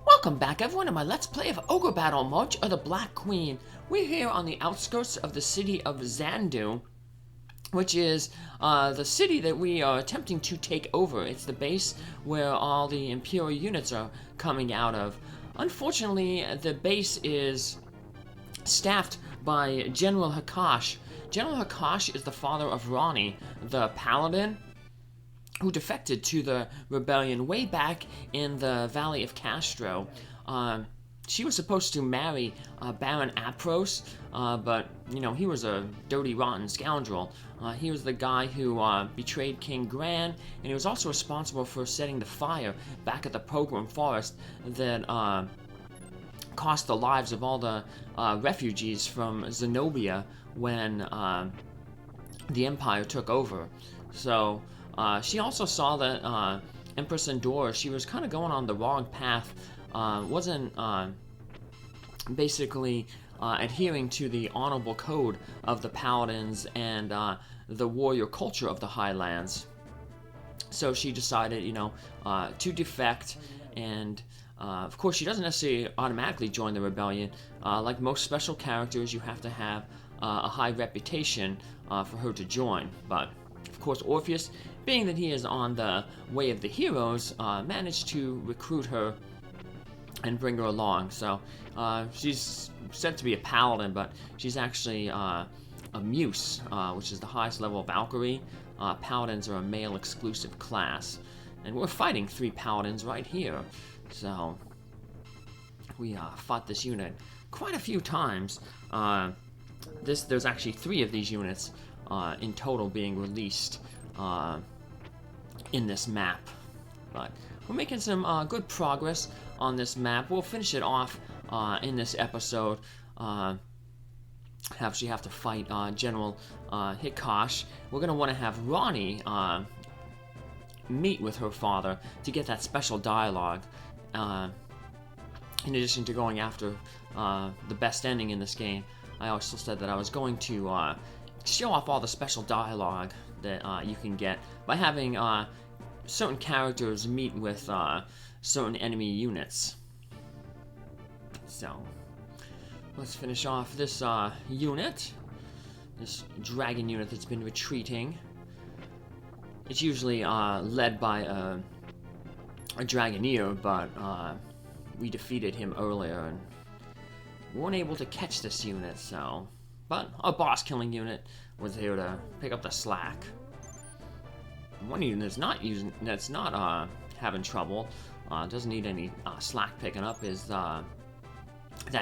Welcome back everyone to my Let's Play of Ogre Battle March of the Black Queen. We're here on the outskirts of the city of Zandu, which is the city that we are attempting to take over. It's the base where all the Imperial units are coming out of. Unfortunately, the base is staffed by General Hikash. General Hikash is the father of Rauny, the paladin who defected to the rebellion way back in the Valley of Castro. She was supposed to marry Baron Apros, but, you know, he was a dirty, rotten scoundrel. He was the guy who betrayed King Gran, and he was also responsible for setting the fire back at the Pogrom Forest that cost the lives of all the refugees from Zenobia when the Empire took over. So, she also saw that Empress Endora, she was kind of going on the wrong path, wasn't basically adhering to the honorable code of the paladins and the warrior culture of the Highlands. So she decided, you know, to defect, and of course she doesn't necessarily automatically join the rebellion. Like most special characters, you have to have a high reputation for her to join, but of course Orpheus, being that he is on the way of the heroes, managed to recruit her and bring her along. So she's said to be a paladin, but she's actually a muse, which is the highest level of Valkyrie. Paladins are a male exclusive class, and we're fighting 3 paladins right here. So we fought this unit quite a few times. There's actually 3 of these units in total being released in this map, but we're making some good progress on this map. We'll finish it off in this episode. Actually have to fight General Hikash. We're gonna want to have Rauny meet with her father to get that special dialogue, in addition to going after the best ending in this game. I also said that I was going to show off all the special dialogue that you can get by having certain characters meet with certain enemy units. So let's finish off this unit, this dragon unit that's been retreating. It's usually led by a dragoneer, but we defeated him earlier and weren't able to catch this unit, so... But our boss killing unit was here to pick up the slack. One unit that's not having trouble, doesn't need any slack picking up, is that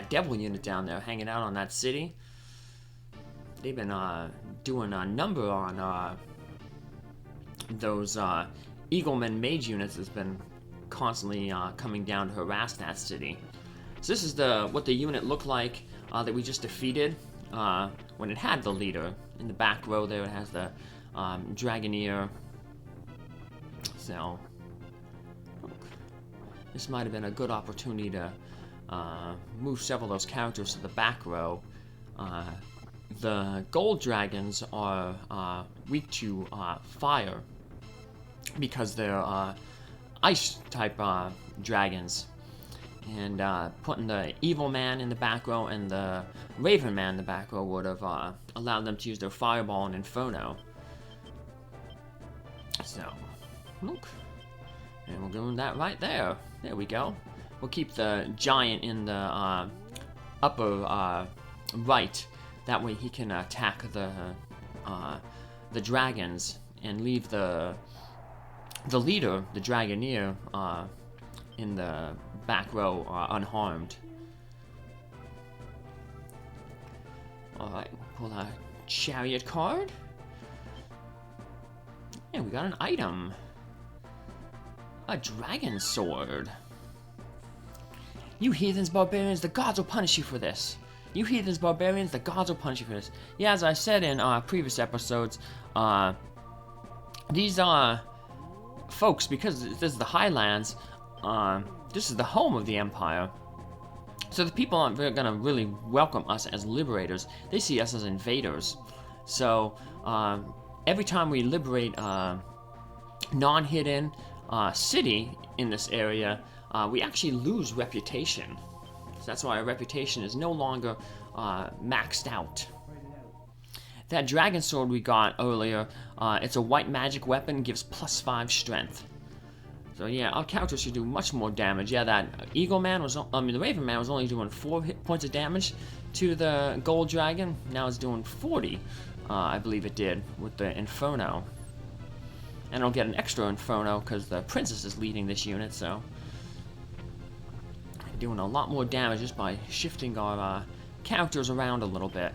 devil unit down there hanging out on that city. They've been doing a number on those Eagleman mage units that's been constantly coming down to harass that city. So this is what the unit looked like that we just defeated. When it had the leader. In the back row there, it has the dragoneer. So this might have been a good opportunity to move several of those characters to the back row. The gold dragons are weak to fire because they're ice type dragons. And putting the evil man in the back row and the raven man in the back row would have allowed them to use their fireball and inferno. So, look, and we're doing that right there. There we go. We'll keep the giant in the upper right. That way he can attack the dragons and leave the leader, the dragoneer, in the back row unharmed. Alright, we'll pull a chariot card. And we got an item. A dragon sword. You heathens, barbarians, the gods will punish you for this. You heathens, barbarians, the gods will punish you for this. Yeah, as I said in previous episodes, these folks, because this is the Highlands, this is the home of the Empire. So the people aren't gonna really welcome us as liberators. They see us as invaders. So every time we liberate non-hidden city in this area, we actually lose reputation. So that's why our reputation is no longer maxed out. That dragon sword we got earlier, it's a white magic weapon, gives +5 strength. So yeah, our character should do much more damage. Yeah, that Eagle Man was, the Raven Man was only doing 4 hit points of damage to the gold dragon. Now it's doing 40, I believe it did, with the Inferno. And it'll get an extra Inferno because the Princess is leading this unit, so doing a lot more damage just by shifting our characters around a little bit.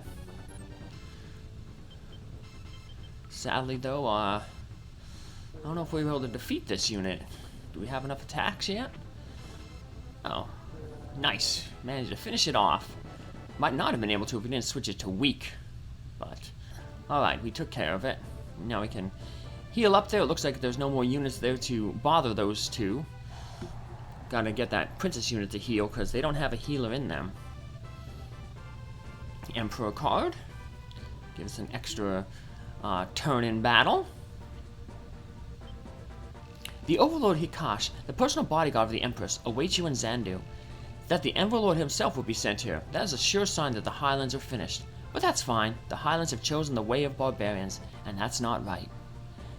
Sadly though, I don't know if we were able to defeat this unit. Do we have enough attacks yet? Oh, nice. Managed to finish it off. Might not have been able to if we didn't switch it to weak. But, alright, we took care of it. Now we can heal up there. It looks like there's no more units there to bother those two. Gotta get that Princess unit to heal because they don't have a healer in them. The Emperor card. Give us an extra turn in battle. The Overlord Hikash, the personal bodyguard of the Empress, awaits you in Zandu. That the Overlord himself will be sent here, that is a sure sign that the Highlands are finished. But that's fine, the Highlands have chosen the way of barbarians, and that's not right.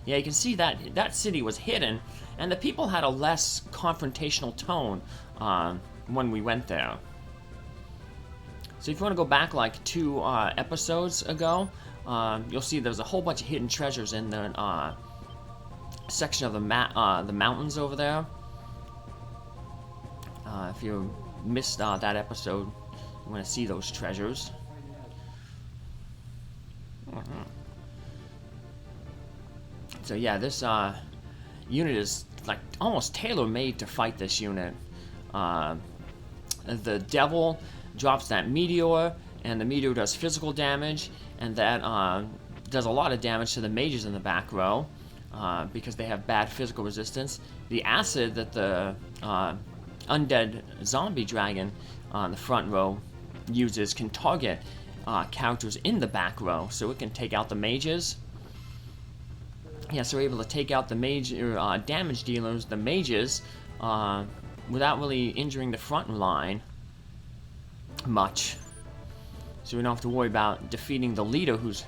Yeah, you can see that that city was hidden, and the people had a less confrontational tone when we went there. So if you want to go back like 2 episodes ago, you'll see there's a whole bunch of hidden treasures in the section of the mountains over there. If you missed that episode, you want to see those treasures. So yeah, this unit is like almost tailor-made to fight this unit. The Devil drops that meteor, and the meteor does physical damage, and that does a lot of damage to the mages in the back row because they have bad physical resistance. The acid that the undead zombie dragon on the front row uses can target characters in the back row, so it can take out the mages. Yeah, so we're able to take out the major damage dealers, the mages, without really injuring the front line much. So we don't have to worry about defeating the leader who's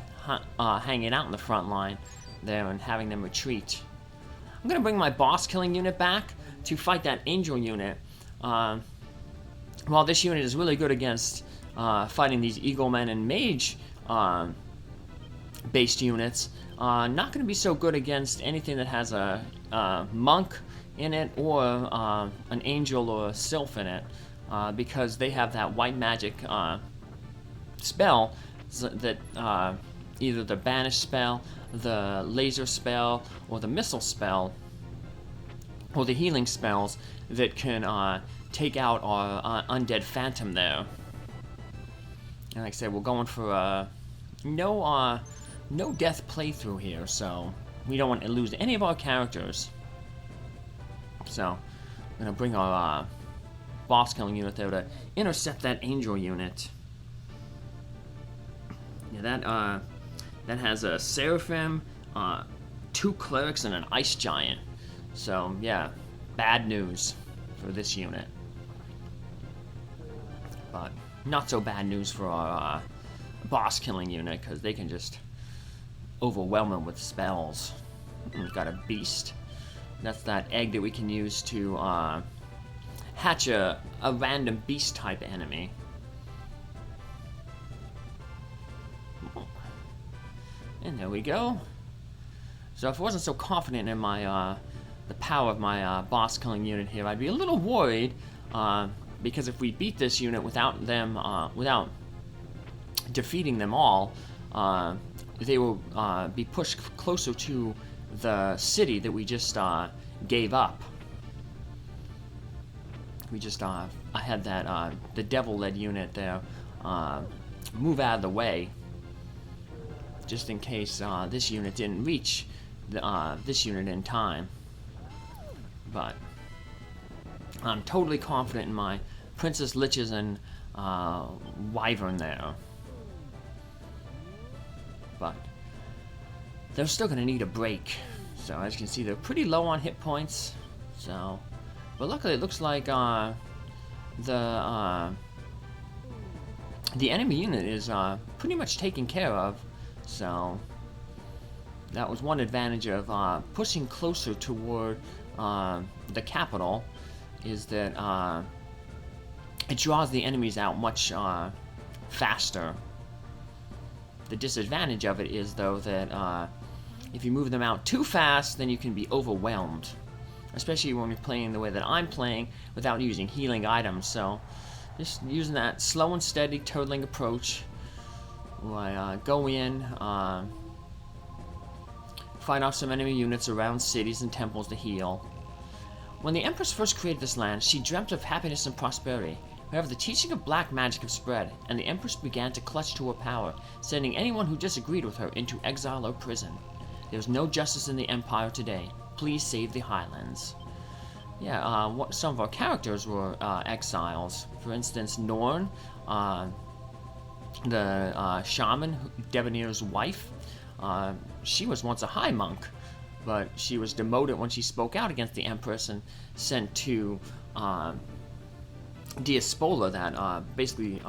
hanging out in the front line there and having them retreat. I'm going to bring my boss killing unit back to fight that angel unit. While this unit is really good against fighting these eagle men and mage based units, not going to be so good against anything that has a monk in it or an angel or a sylph in it, because they have that white magic spell that either the banish spell, the laser spell, or the missile spell, or the healing spells that can take out our undead phantom there. And like I said, we're going for no death playthrough here, so we don't want to lose any of our characters. So I'm gonna bring our boss killing unit there to intercept that angel unit. Yeah, that has a seraphim, 2 clerics, and an ice giant. So yeah, bad news for this unit. But not so bad news for our boss killing unit, because they can just overwhelm him with spells. We've got a beast. That's that egg that we can use to hatch a random beast type enemy. And there we go. So if I wasn't so confident in my the power of my boss killing unit here, I'd be a little worried, because if we beat this unit without them, without defeating them all, they will be pushed closer to the city that we just gave up. We just I had that the devil-led unit there move out of the way, just in case this unit didn't reach this unit in time. But I'm totally confident in my Princess Liches and Wyvern there. But they're still going to need a break. So as you can see, they're pretty low on hit points. So But luckily, it looks like the enemy unit is pretty much taken care of. So that was one advantage of pushing closer toward the capital, is that it draws the enemies out much faster. The disadvantage of it is, though, that if you move them out too fast, then you can be overwhelmed. Especially when you're playing the way that I'm playing without using healing items. So just using that slow and steady turtling approach. I go in, fight off some enemy units around cities and temples to heal. When the Empress first created this land, she dreamt of happiness and prosperity. However, the teaching of black magic have spread, and the Empress began to clutch to her power, sending anyone who disagreed with her into exile or prison. There is no justice in the Empire today. Please save the Highlands. Yeah, some of our characters were exiles. For instance, Norn, the shaman, Debonair's wife. She was once a high monk, but she was demoted when she spoke out against the Empress and sent to Diaspola, that basically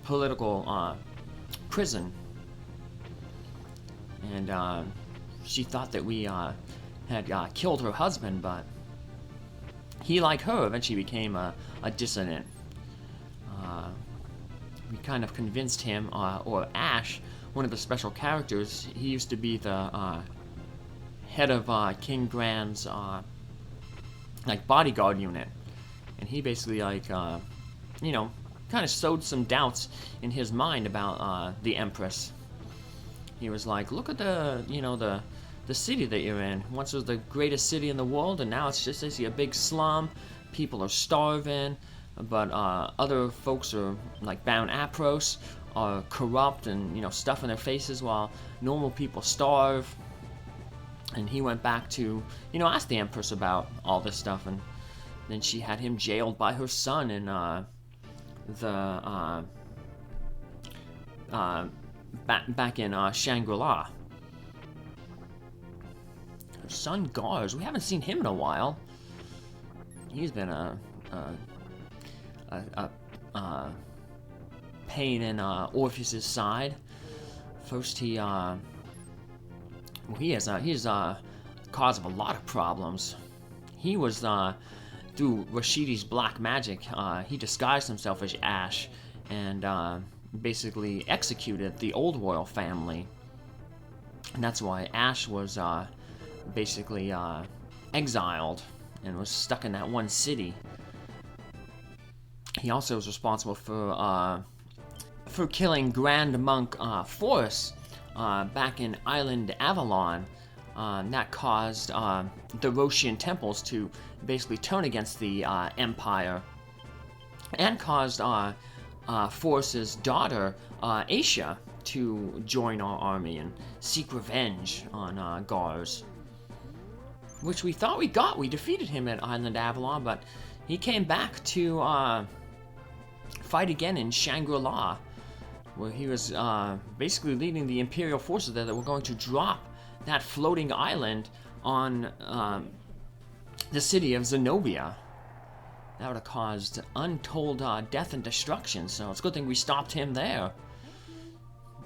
political prison. And she thought that we had killed her husband, but he, like her, eventually became a dissident. We kind of convinced him, or Ash, one of the special characters, he used to be the head of King Grand's like bodyguard unit, and he basically kind of sowed some doubts in his mind about the Empress. He was like, look at the city that you're in. Once it was the greatest city in the world, and now it's just a big slum. People are starving, but other folks are like Baron Apros are corrupt and stuffing their faces while normal people starve. And he went back to ask the Empress about all this stuff, and then she had him jailed by her son in back in Shangri-La. Her son Gars, we haven't seen him in a while. He's been a pain in Orpheus's side. First, he's a cause of a lot of problems. He was through Rashidi's black magic. He disguised himself as Ash and basically executed the old royal family, and that's why Ash was basically exiled and was stuck in that one city. He also was responsible for killing Grand Monk Force back in Island Avalon. That caused the Roshian temples to basically turn against the Empire, and caused Force's daughter Aisha to join our army and seek revenge on Gars, which we thought we got. We defeated him at Island Avalon, but he came back to fight again in Shangri-La, where he was basically leading the Imperial forces there that were going to drop that floating island on the city of Zenobia. That would have caused untold death and destruction, so it's a good thing we stopped him there.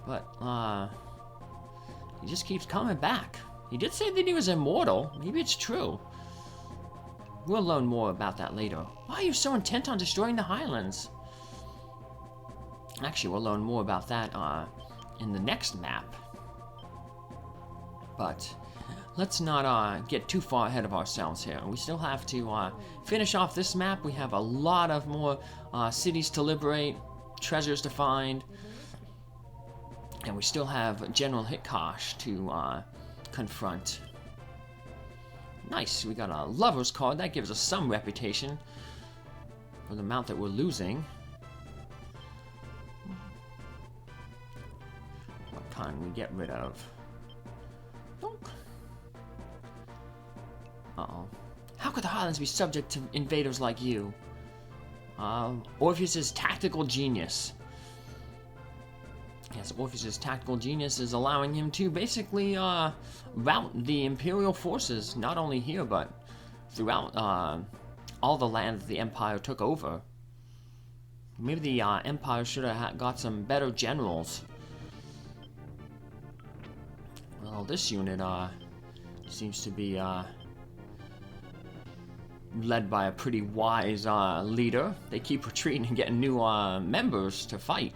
But he just keeps coming back. He did say that he was immortal. Maybe it's true. We'll learn more about that later. Why are you so intent on destroying the Highlands? Actually, we'll learn more about that in the next map. But let's not get too far ahead of ourselves here. We still have to finish off this map. We have a lot of more cities to liberate, treasures to find, and we still have General Hikash to confront. Nice, we got a lover's card. That gives us some reputation for the amount that we're losing. What kind we get rid of? Uh-oh. How could the Highlands be subject to invaders like you? Orpheus's tactical genius. Yes, Orpheus's tactical genius is allowing him to basically rout the Imperial forces, not only here, but throughout all the land that the Empire took over. Maybe the Empire should have got some better generals. Well, this unit seems to be led by a pretty wise leader. They keep retreating and getting new members to fight.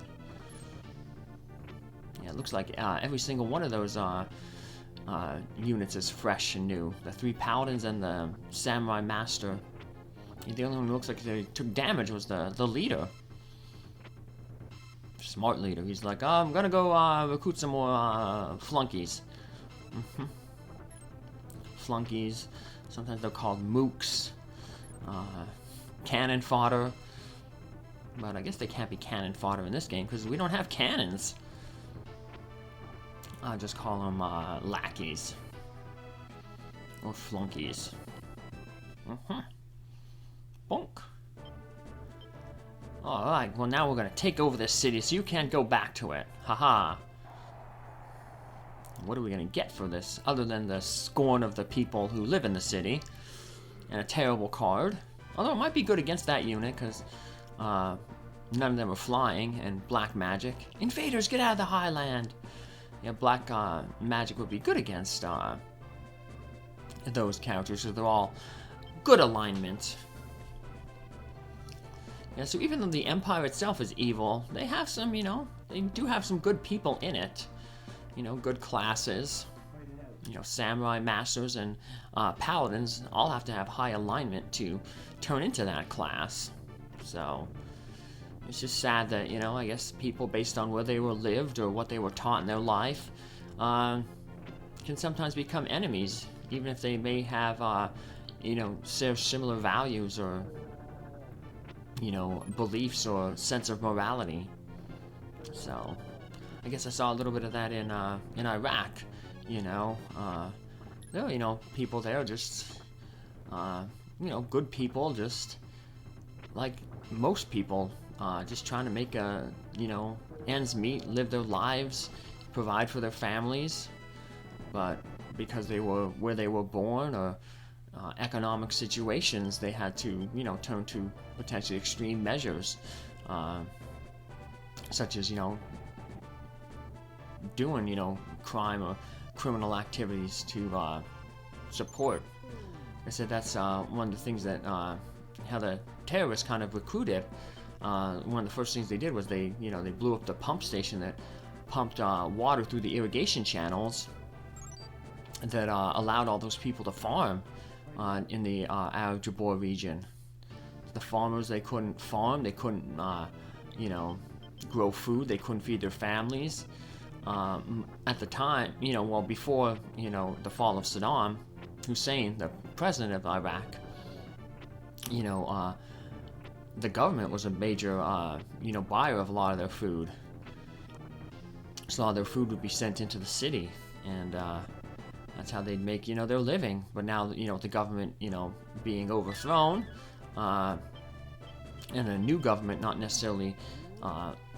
Yeah, it looks like every single one of those units is fresh and new. The 3 paladins and the samurai master. The only one who looks like they took damage was the leader. Smart leader. He's like, I'm gonna go recruit some more flunkies. Flunkies. Sometimes they're called mooks. Cannon fodder. But I guess they can't be cannon fodder in this game because we don't have cannons. I'll just call them lackeys. Or flunkies. Bonk. Alright, well now we're gonna take over this city so you can't go back to it. Haha. What are we gonna get for this other than the scorn of the people who live in the city? And a terrible card. Although it might be good against that unit because none of them are flying and black magic. Invaders, get out of the highland! Yeah, black magic would be good against those characters because they're all good alignment. Yeah, so even though the Empire itself is evil, they have some, you know, they do have some good people in it. You know, good classes. You know, samurai masters and paladins all have to have high alignment to turn into that class. So, it's just sad that, you know, I guess people based on where they were lived or what they were taught in their life can sometimes become enemies, even if they may have, you know, similar values or, you know, beliefs or sense of morality. So, I guess I saw a little bit of that in Iraq. You know, there were, you know, people there just, you know, good people, just like most people, just trying to make you know, ends meet, live their lives, provide for their families, but because they were where they were born or economic situations, they had to, you know, turn to potentially extreme measures, such as, you know, doing, you know, crime or criminal activities to support. I said that's one of the things that how the terrorists kind of recruited. One of the first things they did was they blew up the pump station that pumped water through the irrigation channels that allowed all those people to farm in the Arab Jabor region. The farmers, they couldn't farm, they couldn't you know, grow food, they couldn't feed their families. At the time, you know, well, before, you know, the fall of Saddam Hussein, the president of Iraq, you know, the government was a major, you know, buyer of a lot of their food. So a lot of their food would be sent into the city, and that's how they'd make, you know, their living. But now, you know, the government, you know, being overthrown, and a new government not necessarily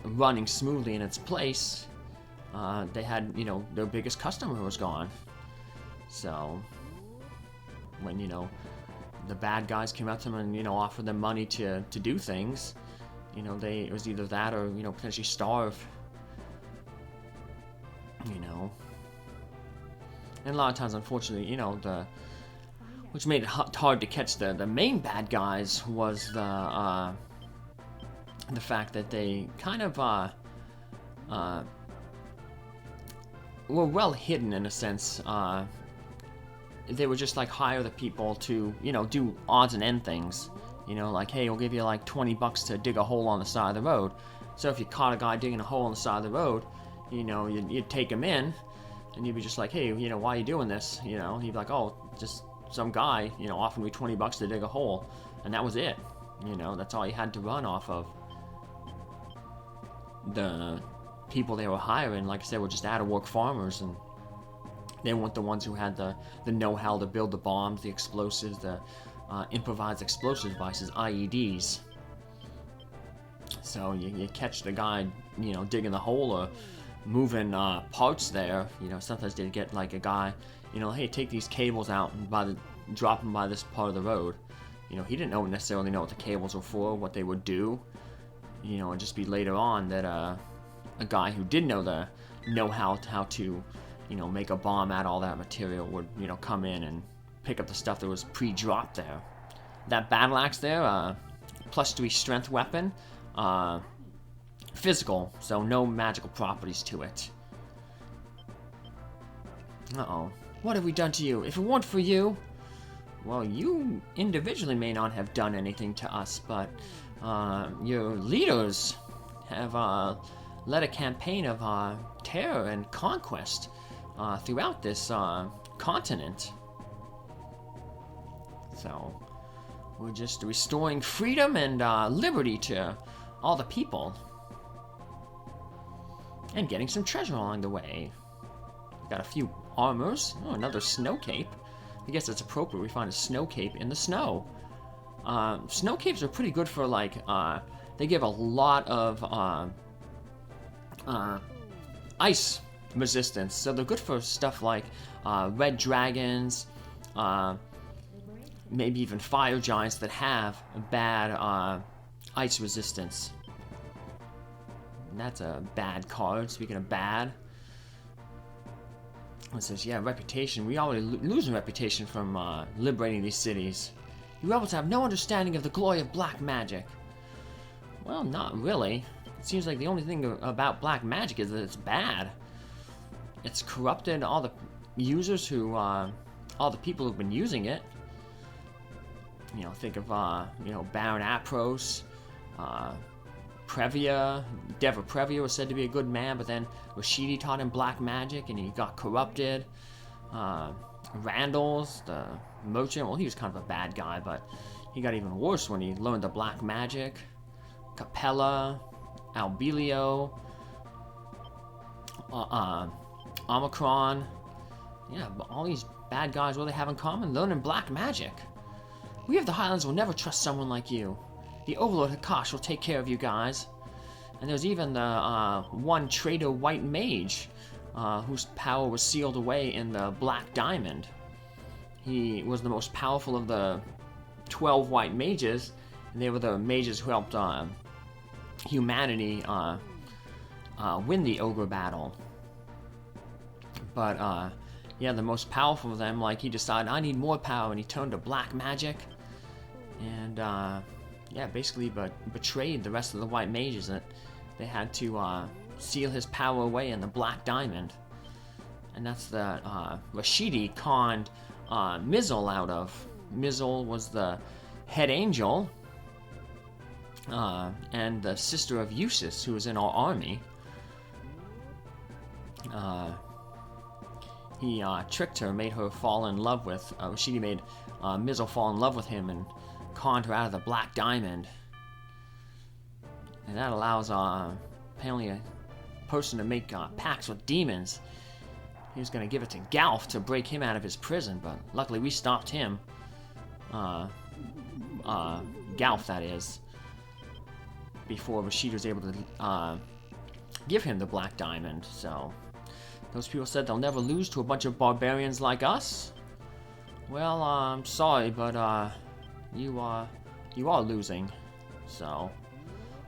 running smoothly in its place, they had, you know, their biggest customer was gone. So, when, you know, the bad guys came out to them and, you know, offered them money to do things, you know, it was either that or, you know, potentially starve. You know. And a lot of times, unfortunately, you know, which made it hard to catch the main bad guys was the fact that they kind of, were well hidden in a sense. They would just like hire the people to, you know, do odds and end things. You know, like, hey, we'll give you like $20 to dig a hole on the side of the road. So if you caught a guy digging a hole on the side of the road, you know, you'd take him in, and you'd be just like, hey, you know, why are you doing this? You know, he'd be like, oh, just some guy, you know, offered me $20 to dig a hole, and that was it. You know, that's all you had to run off of. The people they were hiring, like I said, were just out-of-work farmers, and they weren't the ones who had the know-how to build the bombs, the explosives, the improvised explosive devices, IEDs. So you catch the guy, you know, digging the hole or moving parts there. You know, sometimes they'd get like a guy, you know, hey, take these cables out and drop them by this part of the road. you know, he didn't necessarily know what the cables were for, what they would do. You know, it'd just be later on that a guy who did know how to, you know, make a bomb out of all that material would, you know, come in and pick up the stuff that was pre-dropped there. That battle axe there, +3 strength weapon, physical, so no magical properties to it. Uh-oh. What have we done to you? If it weren't for you, well, you individually may not have done anything to us, but your leaders have led a campaign of terror and conquest throughout this continent. So, we're just restoring freedom and liberty to all the people. And getting some treasure along the way. Got a few armors. Oh, another snow cape. I guess it's appropriate we find a snow cape in the snow. Snow capes are pretty good for, like, they give a lot of ice resistance. So they're good for stuff like red dragons, maybe even fire giants that have bad ice resistance. And that's a bad card. Speaking of bad. It says, yeah, reputation. We already losing reputation from liberating these cities. You rebels have no understanding of the glory of black magic. Well, not really. It seems like the only thing about black magic is that it's bad. It's corrupted all the users who, all the people who've been using it. You know, think of, you know, Baron Apros, Previa. Dever Previa was said to be a good man, but then Rashidi taught him black magic and he got corrupted. Randall's, the merchant, well, he was kind of a bad guy, but he got even worse when he learned the black magic. Capella, Albelio, Omicron. Yeah, but all these bad guys, what do they have in common? Learning black magic. We of the Highlands will never trust someone like you. The Overlord Hikash will take care of you guys. And there's even the one traitor white mage whose power was sealed away in the Black Diamond. He was the most powerful of the 12 white mages, and they were the mages who helped humanity win the Ogre battle. But yeah, the most powerful of them, like, he decided, I need more power, and he turned to black magic. And yeah, basically betrayed the rest of the white mages that they had to seal his power away in the Black Diamond. And that's the Rashidi conned Mizzle out of. Mizzle was the head angel and the sister of Eustace, who was in our army. He tricked her, made her fall in love with, Rashidi made Mizzle fall in love with him and conned her out of the Black Diamond. And that allows apparently a person to make pacts with demons. He was going to give it to Galf to break him out of his prison, but luckily we stopped him. Galf, that is. Before Rashid was able to give him the Black Diamond, so... Those people said they'll never lose to a bunch of barbarians like us. Well, I'm sorry, but you are losing. So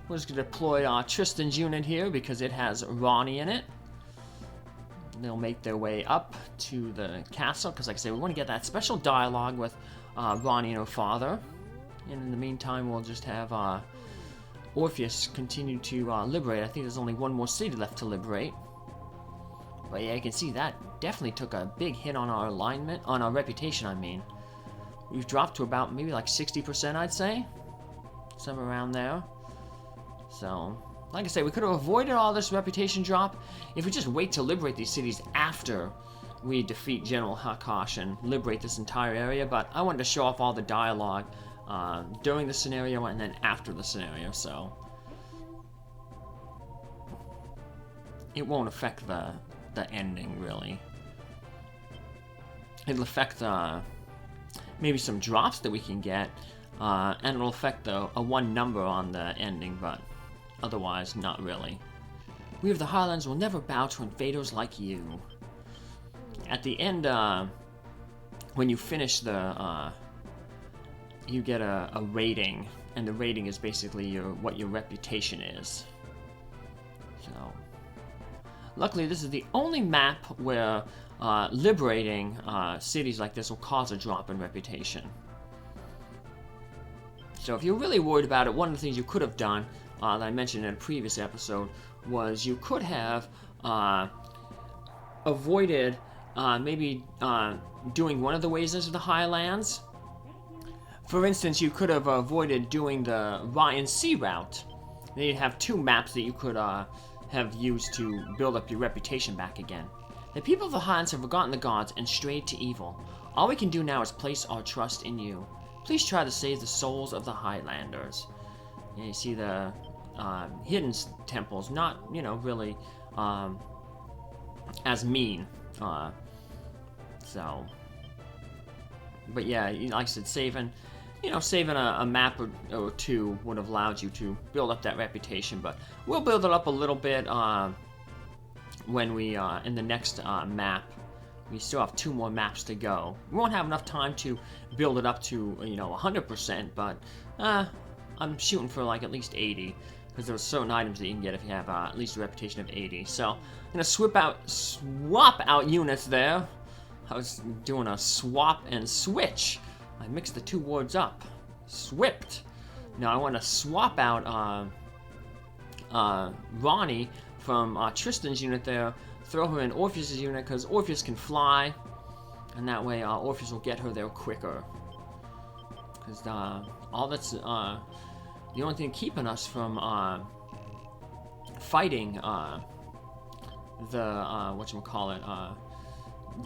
we're just gonna deploy Tristan's unit here because it has Rauny in it. They'll make their way up to the castle because, like I say, we want to get that special dialogue with Rauny and her father. And in the meantime, we'll just have Orpheus continue to liberate. I think there's only one more city left to liberate. But yeah, you can see that definitely took a big hit on our alignment, on our reputation, I mean. We've dropped to about maybe like 60%, I'd say. Somewhere around there. So, like I say, we could have avoided all this reputation drop if we just wait to liberate these cities after we defeat General Hikash and liberate this entire area. But I wanted to show off all the dialogue during the scenario and then after the scenario, so it won't affect the ending, really. It'll affect maybe some drops that we can get, and it'll affect a one number on the ending, but otherwise, not really. We of the Highlands will never bow to invaders like you. At the end, when you finish the you get a rating, and the rating is basically what your reputation is. So, luckily, this is the only map where liberating cities like this will cause a drop in reputation. So if you're really worried about it, one of the things you could have done, that I mentioned in a previous episode, was you could have avoided maybe doing one of the ways into the Highlands. For instance, you could have avoided doing the Rauny Sea route. Then you'd have two maps that you could have used to build up your reputation back again. The people of the Highlands have forgotten the gods and strayed to evil. All we can do now is place our trust in you. Please try to save the souls of the Highlanders. Yeah, you see the hidden temples, not, really as mean. But yeah, like I said, saving a map or two would have allowed you to build up that reputation. But we'll build it up a little bit when we, in the next map. We still have 2 more maps to go. We won't have enough time to build it up to, 100%, but I'm shooting for like at least 80, because there are certain items that you can get if you have at least a reputation of 80. So I'm gonna swap out units there. I was doing a swap and switch. I mixed the 2 words up. Swipped. Now I want to swap out Rauny from Tristan's unit there. Throw her in Orpheus' unit, because Orpheus can fly, and that way Orpheus will get her there quicker. Because all that's the only thing keeping us from fighting the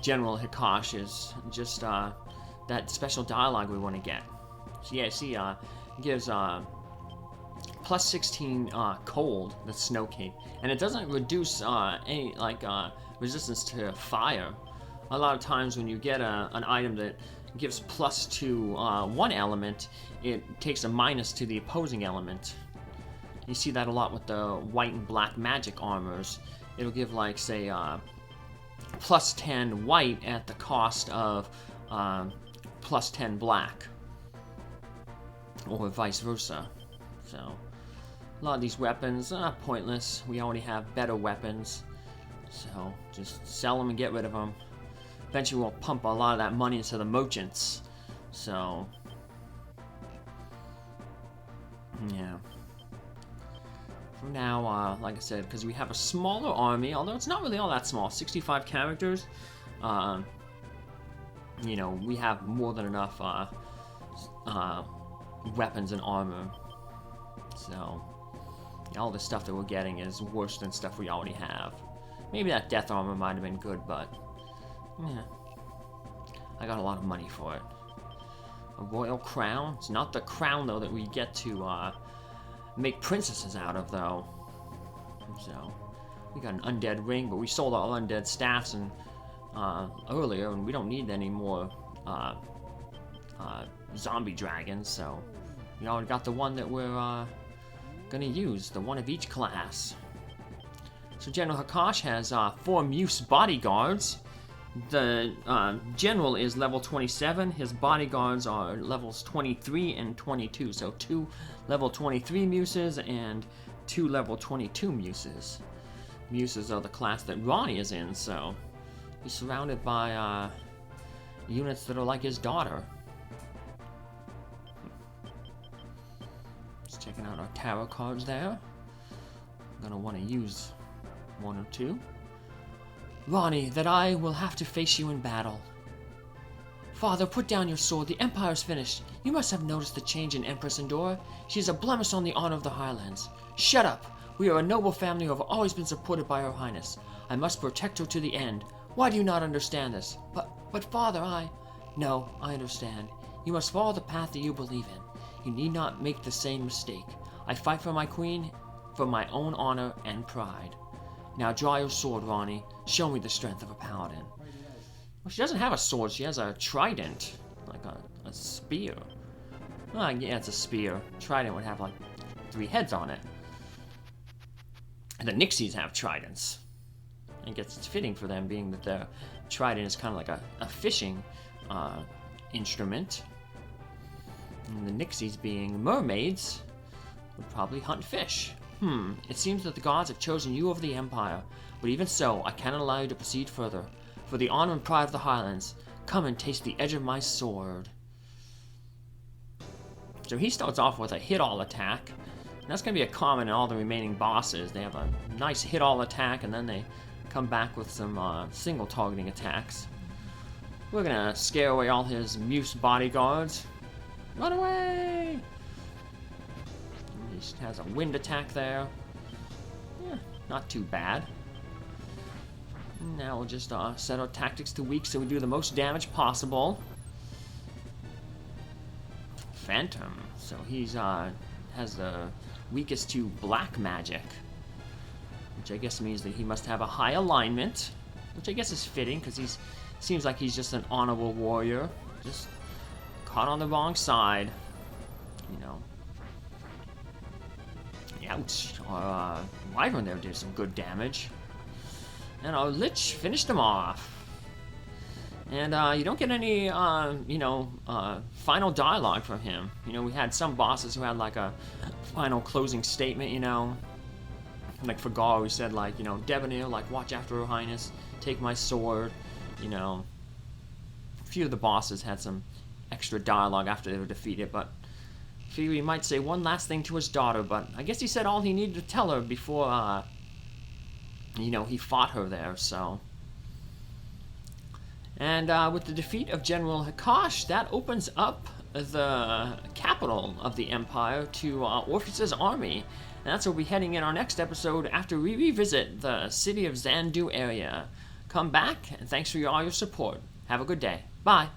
General Hikash is just that special dialogue we want to get. So yeah, see, it gives plus 16 cold, the Snow Cape, and it doesn't reduce any resistance to fire. A lot of times when you get an item that gives plus to one element, it takes a minus to the opposing element. You see that a lot with the white and black magic armors. It'll give, like, say, plus 10 white at the cost of plus 10 black, or vice versa. So a lot of these weapons are pointless. We already have better weapons, so just sell them and get rid of them. Eventually we'll pump a lot of that money into the merchants. So yeah, for now, like I said, because we have a smaller army, although it's not really all that small, 65 characters, we have more than enough weapons and armor. So all the stuff that we're getting is worse than stuff we already have. Maybe that death armor might have been good, but yeah, I got a lot of money for it. A royal crown. It's not the crown though that we get to make princesses out of, though. So we got an undead ring, but we sold our undead staffs and earlier, and we don't need any more zombie dragons. So we already got the one that we're gonna use, the one of each class. So General Hikash has 4 Muse bodyguards. The general is level 27. His bodyguards are levels 23 and 22. So 2 level 23 muses and 2 level 22 muses. Muses are the class that Rauny is in, so he's surrounded by units that are like his daughter. Just checking out our tarot cards there. I'm gonna want to use 1 or 2. Rauny, that I will have to face you in battle. Father, put down your sword. The Empire's finished. You must have noticed the change in Empress Endora. She is a blemish on the honor of the Highlands. Shut up! We are a noble family who have always been supported by Her Highness. I must protect her to the end. Why do you not understand this? But Father, No, I understand. You must follow the path that you believe in. You need not make the same mistake. I fight for my queen, for my own honor and pride. Now draw your sword, Rauny. Show me the strength of a paladin. Well, she doesn't have a sword. She has a trident, like a spear. Oh, yeah, it's a spear. Trident would have like 3 heads on it. And the Nixies have tridents. I guess it's fitting for them, being that their trident is kind of like a fishing instrument. And the Nixies, being mermaids, would probably hunt fish. It seems that the gods have chosen you over the Empire. But even so, I cannot allow you to proceed further. For the honor and pride of the Highlands, come and taste the edge of my sword. So he starts off with a hit-all attack. And that's going to be a common in all the remaining bosses. They have a nice hit-all attack, and then they come back with some single targeting attacks. We're going to scare away all his Muse bodyguards. Run away! He has a wind attack there. Yeah, not too bad. Now we'll just set our tactics to weak so we do the most damage possible. Phantom. So he's has the weakest to black magic, which I guess means that he must have a high alignment, which I guess is fitting because he's seems like he's just an honorable warrior, just caught on the wrong side, you know. Ouch! Our Wyvern there did some good damage, and our Lich finished him off. And you don't get any, you know, final dialogue from him. You know, we had some bosses who had like a final closing statement, you know. Like for Gar, we said like, you know, Debonair, like, watch after Her Highness, take my sword, you know. A few of the bosses had some extra dialogue after they were defeated, but I figure he might say one last thing to his daughter, but I guess he said all he needed to tell her before, you know, he fought her there, so. And with the defeat of General Hikash, that opens up the capital of the Empire to Orpheus' army. And that's where we'll be heading in our next episode after we revisit the city of Xandu area. Come back, and thanks for all your support. Have a good day. Bye.